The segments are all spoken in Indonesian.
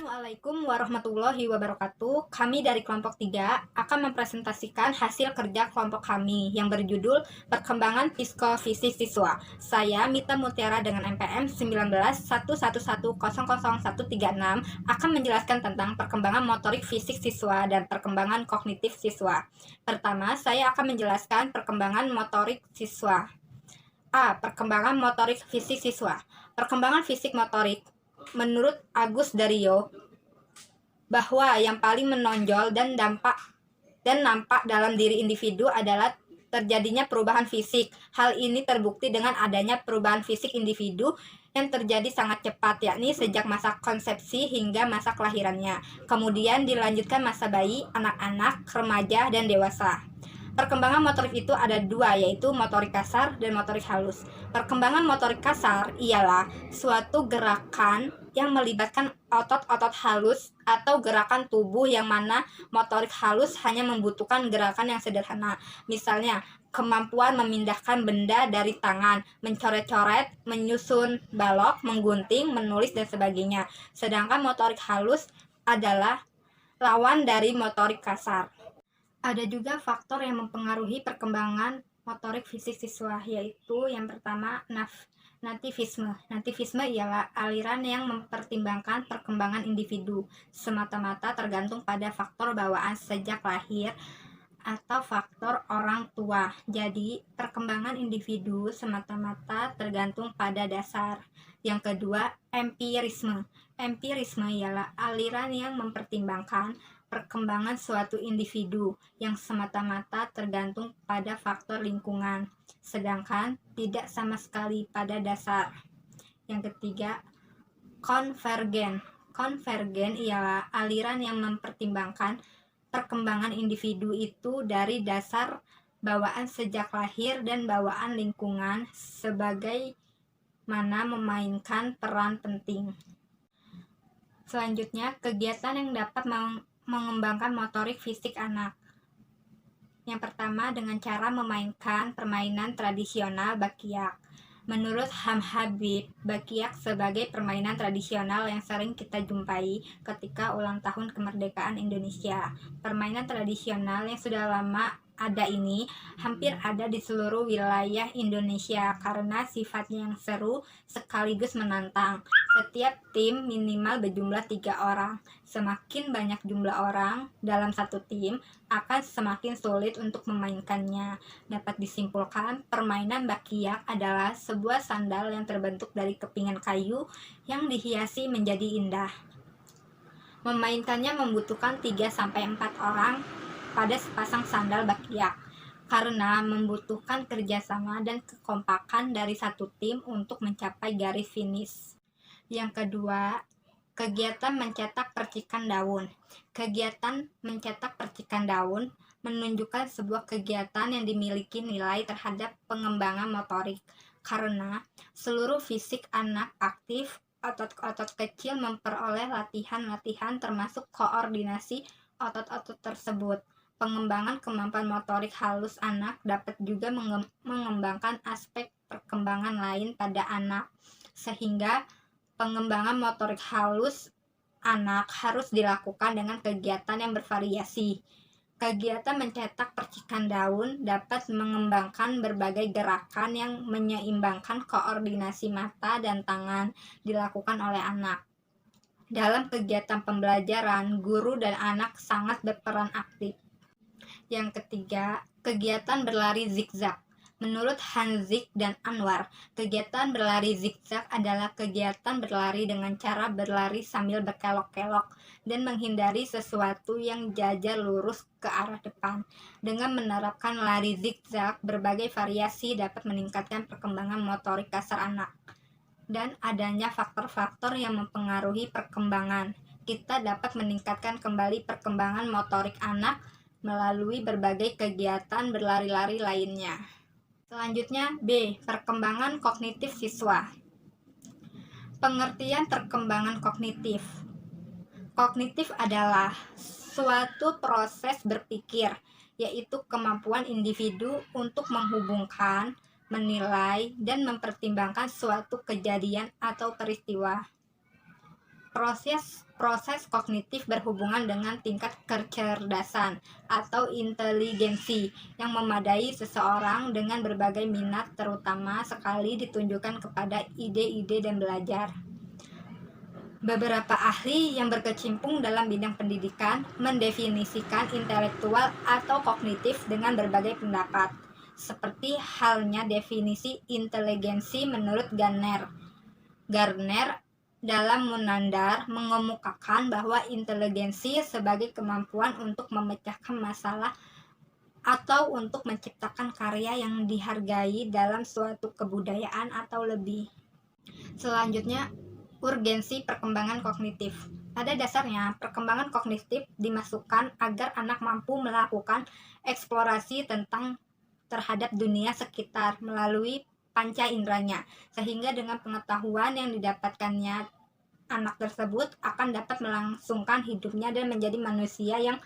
Assalamualaikum warahmatullahi wabarakatuh. Kami dari kelompok 3 akan mempresentasikan hasil kerja kelompok kami yang berjudul Perkembangan Psikofisik Siswa. Saya Mita Mutiara dengan NPM 1911100136 akan menjelaskan tentang perkembangan motorik fisik siswa dan perkembangan kognitif siswa. Pertama, saya akan menjelaskan perkembangan motorik siswa. A. Perkembangan motorik fisik siswa. Perkembangan fisik motorik menurut Agus Dario bahwa yang paling menonjol dan nampak dalam diri individu adalah terjadinya perubahan fisik. Hal ini terbukti dengan adanya perubahan fisik individu yang terjadi sangat cepat, yakni sejak masa konsepsi hingga masa kelahirannya. Kemudian dilanjutkan masa bayi, anak-anak, remaja, dan dewasa. Perkembangan motorik itu ada dua, yaitu motorik kasar dan motorik halus. Perkembangan motorik kasar ialah suatu gerakan yang melibatkan otot-otot halus atau gerakan tubuh yang mana motorik halus hanya membutuhkan gerakan yang sederhana. Misalnya, kemampuan memindahkan benda dari tangan, mencoret-coret, menyusun balok, menggunting, menulis, dan sebagainya. Sedangkan motorik halus adalah lawan dari motorik kasar. Ada juga faktor yang mempengaruhi perkembangan motorik fisik siswa, yaitu yang pertama nativisme. Nativisme ialah aliran yang mempertimbangkan perkembangan individu semata-mata tergantung pada faktor bawaan sejak lahir atau faktor orang tua. Jadi, perkembangan individu semata-mata tergantung pada dasar. Yang kedua, empirisme. Empirisme ialah aliran yang mempertimbangkan perkembangan suatu individu yang semata-mata tergantung pada faktor lingkungan, sedangkan tidak sama sekali pada dasar. Yang ketiga, konvergen. Konvergen ialah aliran yang mempertimbangkan perkembangan individu itu dari dasar bawaan sejak lahir dan bawaan lingkungan sebagai mana memainkan peran penting. Selanjutnya, kegiatan yang dapat mengembangkan motorik fisik anak. Yang pertama, dengan cara memainkan permainan tradisional Bakyak. Menurut Habib, Bakyak sebagai permainan tradisional yang sering kita jumpai ketika ulang tahun kemerdekaan Indonesia. Permainan tradisional yang sudah lama ada ini hampir ada di seluruh wilayah Indonesia karena sifatnya yang seru sekaligus menantang. Setiap tim minimal berjumlah 3 orang. Semakin banyak jumlah orang dalam satu tim, akan semakin sulit untuk memainkannya. Dapat disimpulkan, permainan Bakyak adalah sebuah sandal yang terbentuk dari kepingan kayu yang dihiasi menjadi indah. Memainkannya membutuhkan 3-4 orang pada sepasang sandal Bakyak karena membutuhkan kerjasama dan kekompakan dari satu tim untuk mencapai garis finish. Yang kedua, kegiatan mencetak percikan daun. Kegiatan mencetak percikan daun menunjukkan sebuah kegiatan yang dimiliki nilai terhadap pengembangan motorik karena seluruh fisik anak aktif, otot-otot kecil memperoleh latihan-latihan termasuk koordinasi otot-otot tersebut. Pengembangan kemampuan motorik halus anak dapat juga mengembangkan aspek perkembangan lain pada anak, sehingga pengembangan motorik halus anak harus dilakukan dengan kegiatan yang bervariasi. Kegiatan mencetak percikan daun dapat mengembangkan berbagai gerakan yang menyeimbangkan koordinasi mata dan tangan dilakukan oleh anak. Dalam kegiatan pembelajaran, guru dan anak sangat berperan aktif. Yang ketiga, kegiatan berlari zigzag. Menurut Hanzik dan Anwar, kegiatan berlari zigzag adalah kegiatan berlari dengan cara berlari sambil berkelok-kelok dan menghindari sesuatu yang jajar lurus ke arah depan. Dengan menerapkan lari zigzag, berbagai variasi dapat meningkatkan perkembangan motorik kasar anak. Dan adanya faktor-faktor yang mempengaruhi perkembangan, kita dapat meningkatkan kembali perkembangan motorik anak melalui berbagai kegiatan berlari-lari lainnya. Selanjutnya, B. Perkembangan kognitif siswa. Pengertian perkembangan kognitif. Kognitif adalah suatu proses berpikir, yaitu kemampuan individu untuk menghubungkan, menilai, dan mempertimbangkan suatu kejadian atau peristiwa. Proses kognitif berhubungan dengan tingkat kecerdasan atau inteligensi yang memadai seseorang dengan berbagai minat, terutama sekali ditunjukkan kepada ide-ide dan belajar. Beberapa ahli yang berkecimpung dalam bidang pendidikan mendefinisikan intelektual atau kognitif dengan berbagai pendapat, seperti halnya definisi inteligensi menurut Garner dalam Munandar mengemukakan bahwa inteligensi sebagai kemampuan untuk memecahkan masalah atau untuk menciptakan karya yang dihargai dalam suatu kebudayaan atau lebih. Selanjutnya, urgensi perkembangan kognitif. Pada dasarnya, perkembangan kognitif dimasukkan agar anak mampu melakukan eksplorasi terhadap dunia sekitar melalui panca inderanya, sehingga dengan pengetahuan yang didapatkannya anak tersebut akan dapat melangsungkan hidupnya dan menjadi manusia yang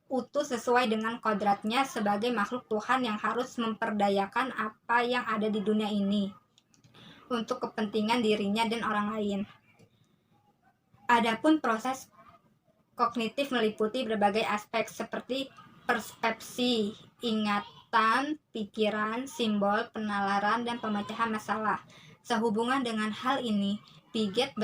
utuh sesuai dengan kodratnya sebagai makhluk Tuhan yang harus memperdayakan apa yang ada di dunia ini untuk kepentingan dirinya dan orang lain. Adapun proses kognitif meliputi berbagai aspek seperti persepsi, ingatan, pikiran, simbol, penalaran, dan pemecahan masalah. Sehubungan dengan hal ini, Piaget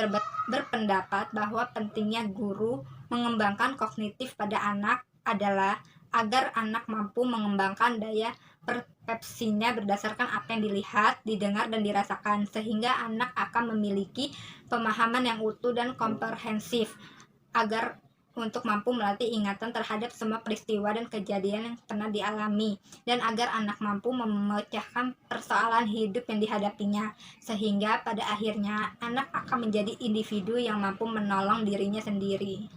berpendapat bahwa pentingnya guru mengembangkan kognitif pada anak adalah agar anak mampu mengembangkan daya persepsinya berdasarkan apa yang dilihat, didengar, dan dirasakan, sehingga anak akan memiliki pemahaman yang utuh dan komprehensif agar untuk mampu melatih ingatan terhadap semua peristiwa dan kejadian yang pernah dialami, dan agar anak mampu memecahkan persoalan hidup yang dihadapinya, sehingga pada akhirnya anak akan menjadi individu yang mampu menolong dirinya sendiri.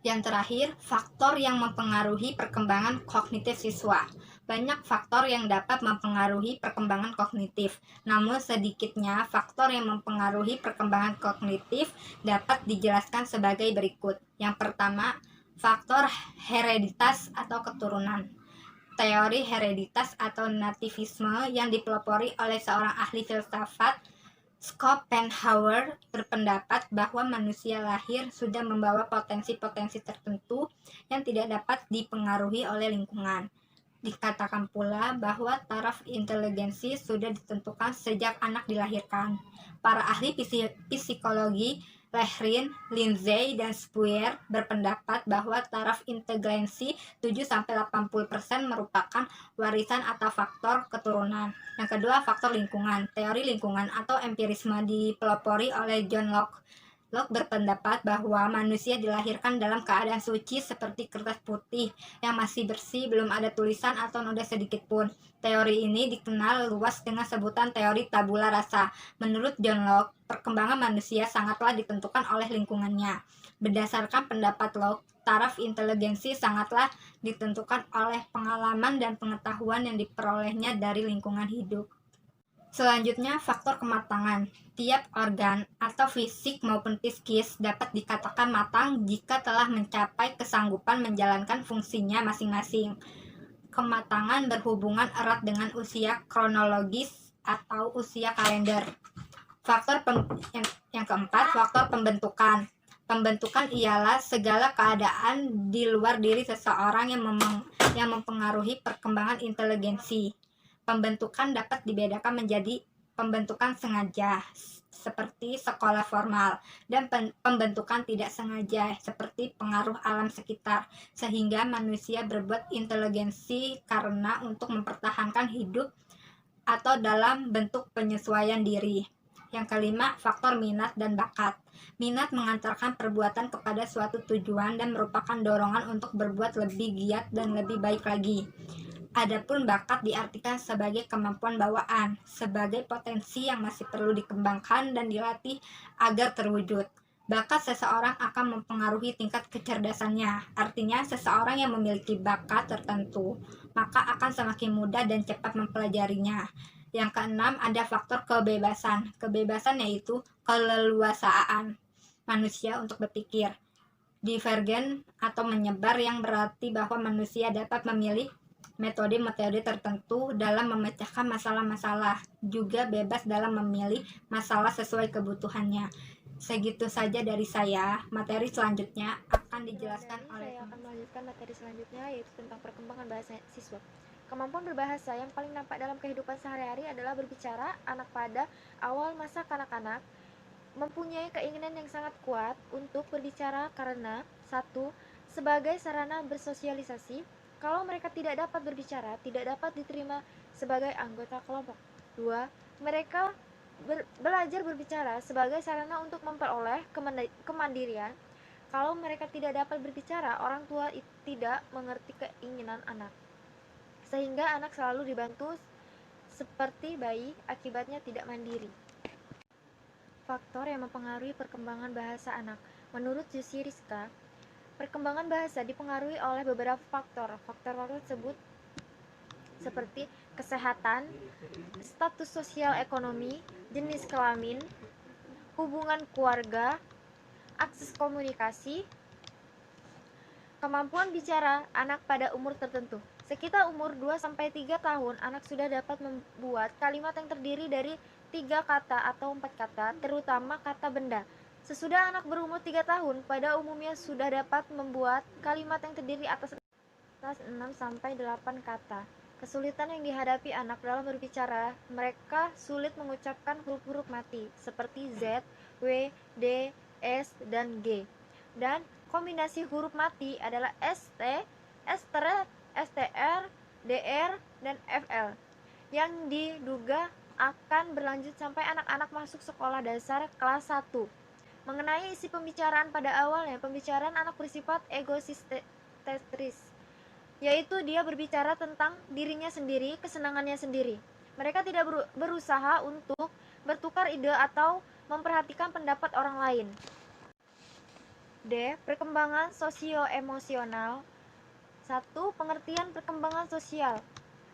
Yang terakhir, faktor yang mempengaruhi perkembangan kognitif siswa. Banyak faktor yang dapat mempengaruhi perkembangan kognitif, namun sedikitnya faktor yang mempengaruhi perkembangan kognitif dapat dijelaskan sebagai berikut. Yang pertama, faktor hereditas atau keturunan. Teori hereditas atau nativisme yang dipelopori oleh seorang ahli filsafat, Schopenhauer, berpendapat bahwa manusia lahir sudah membawa potensi-potensi tertentu yang tidak dapat dipengaruhi oleh lingkungan. Dikatakan pula bahwa taraf inteligensi sudah ditentukan sejak anak dilahirkan. Para ahli psikologi Lehrin, Lindsay, dan Spuer berpendapat bahwa taraf inteligensi 7-80% merupakan warisan atau faktor keturunan. Yang kedua, faktor lingkungan. Teori lingkungan atau empirisme dipelopori oleh John Locke. Locke berpendapat bahwa manusia dilahirkan dalam keadaan suci seperti kertas putih yang masih bersih, belum ada tulisan atau noda sedikit pun. Teori ini dikenal luas dengan sebutan teori tabula rasa. Menurut John Locke, perkembangan manusia sangatlah ditentukan oleh lingkungannya. Berdasarkan pendapat Locke, taraf inteligensi sangatlah ditentukan oleh pengalaman dan pengetahuan yang diperolehnya dari lingkungan hidup. Selanjutnya, faktor kematangan. Tiap organ atau fisik maupun psikis dapat dikatakan matang jika telah mencapai kesanggupan menjalankan fungsinya masing-masing. Kematangan berhubungan erat dengan usia kronologis atau usia kalender. Yang keempat, faktor pembentukan. Pembentukan ialah segala keadaan di luar diri seseorang yang mempengaruhi perkembangan inteligensi. Pembentukan dapat dibedakan menjadi pembentukan sengaja seperti sekolah formal dan pembentukan tidak sengaja seperti pengaruh alam sekitar, sehingga manusia berbuat inteligensi karena untuk mempertahankan hidup atau dalam bentuk penyesuaian diri. Yang kelima, faktor minat dan bakat. Minat mengantarkan perbuatan kepada suatu tujuan dan merupakan dorongan untuk berbuat lebih giat dan lebih baik lagi. Adapun bakat diartikan sebagai kemampuan bawaan, sebagai potensi yang masih perlu dikembangkan dan dilatih agar terwujud. Bakat seseorang akan mempengaruhi tingkat kecerdasannya. Artinya, seseorang yang memiliki bakat tertentu, maka akan semakin mudah dan cepat mempelajarinya. Yang keenam, ada faktor kebebasan. Kebebasan yaitu keleluasaan manusia untuk berpikir. Divergen atau menyebar yang berarti bahwa manusia dapat memilih metode-metode tertentu dalam memecahkan masalah-masalah, juga bebas dalam memilih masalah sesuai kebutuhannya. Segitu saja dari saya. Materi selanjutnya akan dijelaskan oleh Saya akan melanjutkan materi selanjutnya, yaitu tentang perkembangan bahasa siswa. Kemampuan berbahasa yang paling nampak dalam kehidupan sehari-hari adalah berbicara. Anak pada awal masa kanak-kanak mempunyai keinginan yang sangat kuat untuk berbicara karena satu, sebagai sarana bersosialisasi. Kalau mereka tidak dapat berbicara, tidak dapat diterima sebagai anggota kelompok. Dua, mereka belajar berbicara sebagai sarana untuk memperoleh kemandirian. Kalau mereka tidak dapat berbicara, orang tua tidak mengerti keinginan anak, sehingga anak selalu dibantu seperti bayi, akibatnya tidak mandiri. Faktor yang mempengaruhi perkembangan bahasa anak. Menurut Jussi Rizka, perkembangan bahasa dipengaruhi oleh beberapa faktor. Faktor-faktor tersebut seperti kesehatan, status sosial ekonomi, jenis kelamin, hubungan keluarga, akses komunikasi, kemampuan bicara anak pada umur tertentu. Sekitar umur 2-3 tahun, anak sudah dapat membuat kalimat yang terdiri dari 3 kata atau 4 kata, terutama kata benda. Sesudah anak berumur 3 tahun, pada umumnya sudah dapat membuat kalimat yang terdiri atas 6-8 kata. Kesulitan yang dihadapi anak dalam berbicara, mereka sulit mengucapkan huruf-huruf mati seperti Z, W, D, S, dan G. Dan kombinasi huruf mati adalah ST, STR, STR, DR, dan FL yang diduga akan berlanjut sampai anak-anak masuk sekolah dasar kelas 1. Mengenai isi pembicaraan pada awalnya, pembicaraan anak bersifat egosentris, yaitu dia berbicara tentang dirinya sendiri, kesenangannya sendiri. Mereka tidak berusaha untuk bertukar ide atau memperhatikan pendapat orang lain. D. Perkembangan sosio-emosional. 1. Pengertian perkembangan sosial.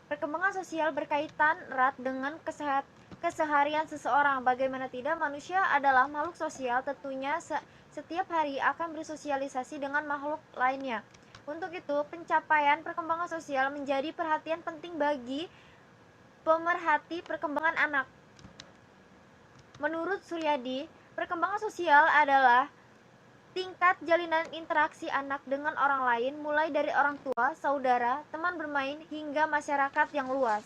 Perkembangan sosial berkaitan erat dengan keseharian seseorang. Bagaimana tidak, manusia adalah makhluk sosial, tentunya setiap hari akan bersosialisasi dengan makhluk lainnya. Untuk itu, pencapaian perkembangan sosial menjadi perhatian penting bagi pemerhati perkembangan anak. Menurut Suryadi, perkembangan sosial adalah tingkat jalinan interaksi anak dengan orang lain, mulai dari orang tua, saudara, teman bermain, hingga masyarakat yang luas.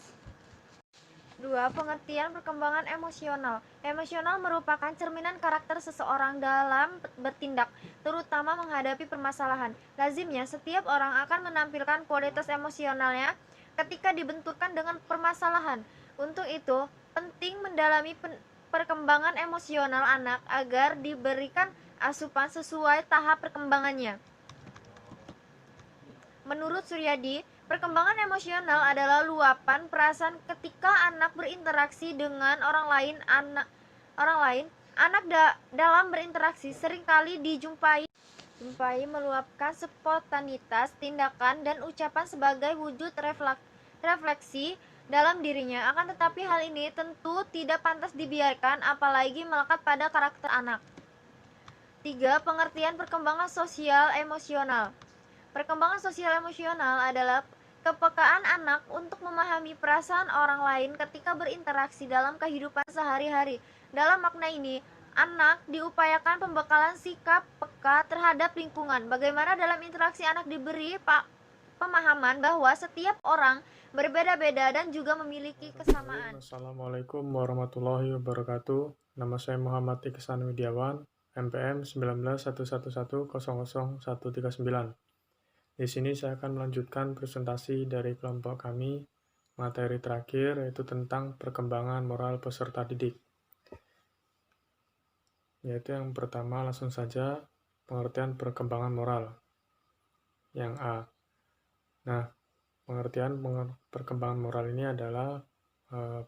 2. Pengertian perkembangan emosional. Emosional merupakan cerminan karakter seseorang dalam bertindak, terutama menghadapi permasalahan. Lazimnya, setiap orang akan menampilkan kualitas emosionalnya ketika dibenturkan dengan permasalahan. Untuk itu, penting mendalami perkembangan emosional anak agar diberikan asupan sesuai tahap perkembangannya. Menurut Suryadi, perkembangan emosional adalah luapan perasaan ketika anak berinteraksi dengan orang lain. Anak dalam berinteraksi seringkali dijumpai meluapkan spontanitas tindakan dan ucapan sebagai wujud refleksi dalam dirinya. Akan tetapi hal ini tentu tidak pantas dibiarkan, apalagi melekat pada karakter anak. 3. Pengertian perkembangan sosial emosional. Perkembangan sosial emosional adalah kepekaan anak untuk memahami perasaan orang lain ketika berinteraksi dalam kehidupan sehari-hari. Dalam makna ini, anak diupayakan pembekalan sikap peka terhadap lingkungan. Bagaimana dalam interaksi anak diberi pemahaman bahwa setiap orang berbeda-beda dan juga memiliki kesamaan. Assalamualaikum warahmatullahi wabarakatuh. Nama saya Muhammad Iksan Widiawan, MPM 191100100139. Di sini saya akan melanjutkan presentasi dari kelompok kami, materi terakhir yaitu tentang perkembangan moral peserta didik. Yaitu yang pertama, langsung saja pengertian perkembangan moral. Yang A. Nah, pengertian perkembangan moral ini adalah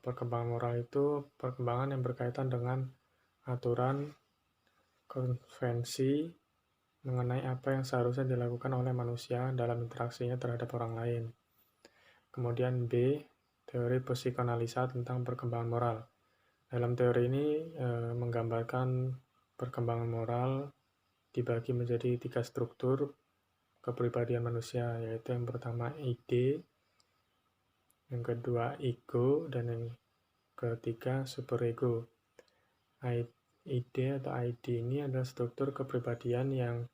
perkembangan moral itu perkembangan yang berkaitan dengan aturan, konvensi mengenai apa yang seharusnya dilakukan oleh manusia dalam interaksinya terhadap orang lain. Kemudian B, teori psikoanalisa tentang perkembangan moral. Dalam teori ini menggambarkan perkembangan moral dibagi menjadi 3 struktur kepribadian manusia, yaitu yang pertama ide, yang kedua ego, dan yang ketiga superego. ID atau ID ini adalah struktur kepribadian yang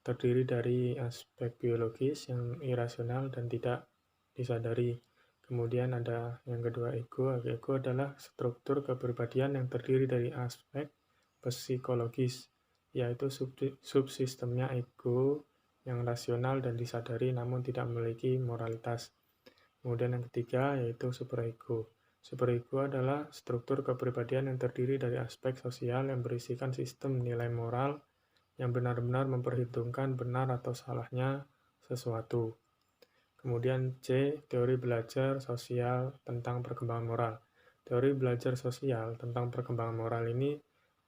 terdiri dari aspek biologis yang irasional dan tidak disadari. Kemudian ada yang kedua ego. Ego adalah struktur kepribadian yang terdiri dari aspek psikologis, yaitu subsistemnya ego yang rasional dan disadari namun tidak memiliki moralitas. Kemudian yang ketiga yaitu superego. Superego adalah struktur kepribadian yang terdiri dari aspek sosial yang berisikan sistem nilai moral yang benar-benar memperhitungkan benar atau salahnya sesuatu. Kemudian C, teori belajar sosial tentang perkembangan moral. Teori belajar sosial tentang perkembangan moral ini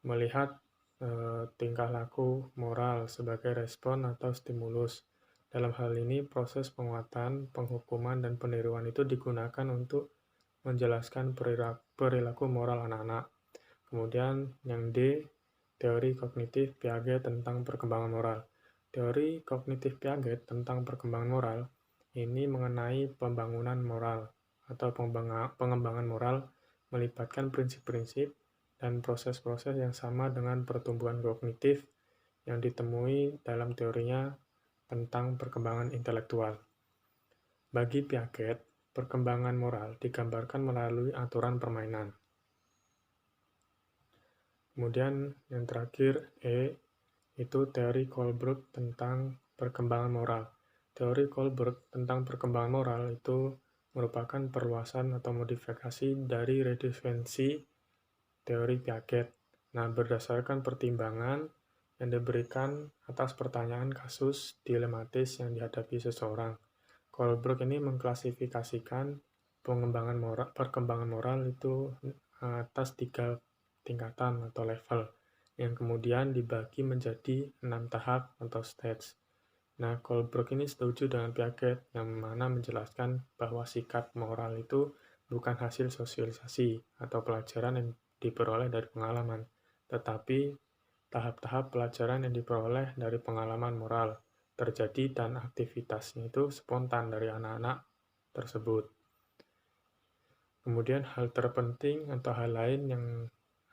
melihat tingkah laku moral sebagai respon atau stimulus. Dalam hal ini, proses penguatan, penghukuman, dan peniruan itu digunakan untuk menjelaskan perilaku moral anak-anak. Kemudian yang D, teori kognitif Piaget tentang perkembangan moral. Teori kognitif Piaget tentang perkembangan moral ini mengenai pembangunan moral atau pengembangan moral melibatkan prinsip-prinsip dan proses-proses yang sama dengan pertumbuhan kognitif yang ditemui dalam teorinya tentang perkembangan intelektual. Bagi Piaget, perkembangan moral digambarkan melalui aturan permainan. Kemudian yang terakhir E, itu teori Kohlberg tentang perkembangan moral. Teori Kohlberg tentang perkembangan moral itu merupakan perluasan atau modifikasi dari redefinisi teori Piaget. Nah, berdasarkan pertimbangan yang diberikan atas pertanyaan kasus dilematis yang dihadapi seseorang. Kohlberg ini mengklasifikasikan perkembangan moral itu atas 3 tingkatan atau level yang kemudian dibagi menjadi 6 tahap atau stage. Nah, Kohlberg ini setuju dengan Piaget yang mana menjelaskan bahwa sikap moral itu bukan hasil sosialisasi atau pelajaran yang diperoleh dari pengalaman, tetapi tahap-tahap pelajaran yang diperoleh dari pengalaman moral terjadi dan aktivitasnya itu spontan dari anak-anak tersebut. Kemudian hal terpenting atau hal lain yang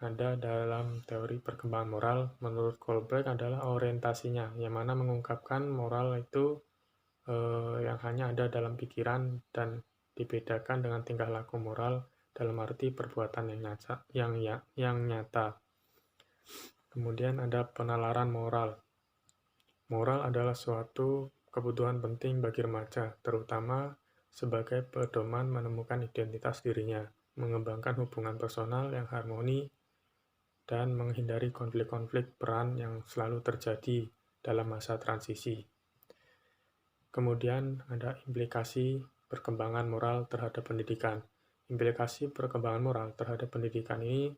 ada dalam teori perkembangan moral menurut Kohlberg adalah orientasinya, yang mana mengungkapkan moral itu yang hanya ada dalam pikiran dan dibedakan dengan tingkah laku moral dalam arti perbuatan yang nyata. Kemudian ada penalaran moral. Moral adalah suatu kebutuhan penting bagi remaja, terutama sebagai pedoman menemukan identitas dirinya, mengembangkan hubungan personal yang harmoni, dan menghindari konflik-konflik peran yang selalu terjadi dalam masa transisi. Kemudian ada implikasi perkembangan moral terhadap pendidikan. Implikasi perkembangan moral terhadap pendidikan ini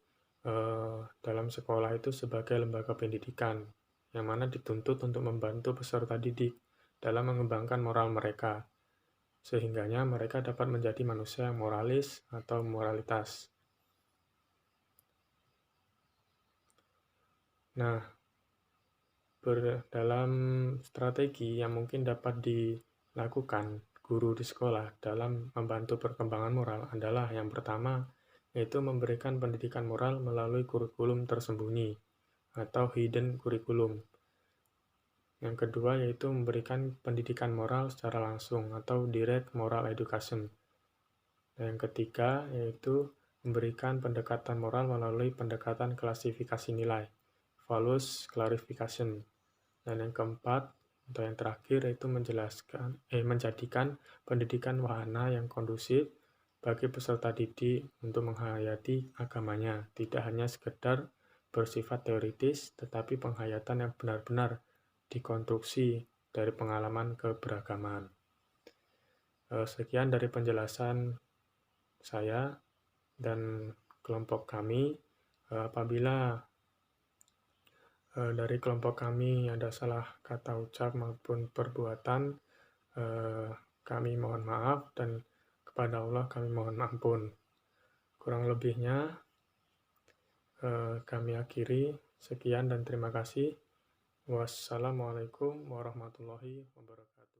dalam sekolah itu sebagai lembaga pendidikan, yang mana dituntut untuk membantu peserta didik dalam mengembangkan moral mereka, sehingganya mereka dapat menjadi manusia yang moralis atau moralitas. Nah, dalam strategi yang mungkin dapat dilakukan guru di sekolah dalam membantu perkembangan moral adalah yang pertama, yaitu memberikan pendidikan moral melalui kurikulum tersembunyi atau hidden curriculum. Yang kedua yaitu memberikan pendidikan moral secara langsung atau direct moral education. Dan yang ketiga yaitu memberikan pendekatan moral melalui pendekatan klasifikasi nilai, values clarification. Dan yang keempat atau yang terakhir yaitu menjadikan pendidikan wahana yang kondusif bagi peserta didik untuk menghayati agamanya, tidak hanya sekedar bersifat teoritis, tetapi penghayatan yang benar-benar dikonstruksi dari pengalaman keberagaman. Sekian dari penjelasan saya dan kelompok kami. Apabila dari kelompok kami ada salah kata ucap maupun perbuatan, kami mohon maaf dan kepada Allah kami mohon ampun. Kurang lebihnya kami akhiri. Sekian dan terima kasih. Wassalamualaikum warahmatullahi wabarakatuh.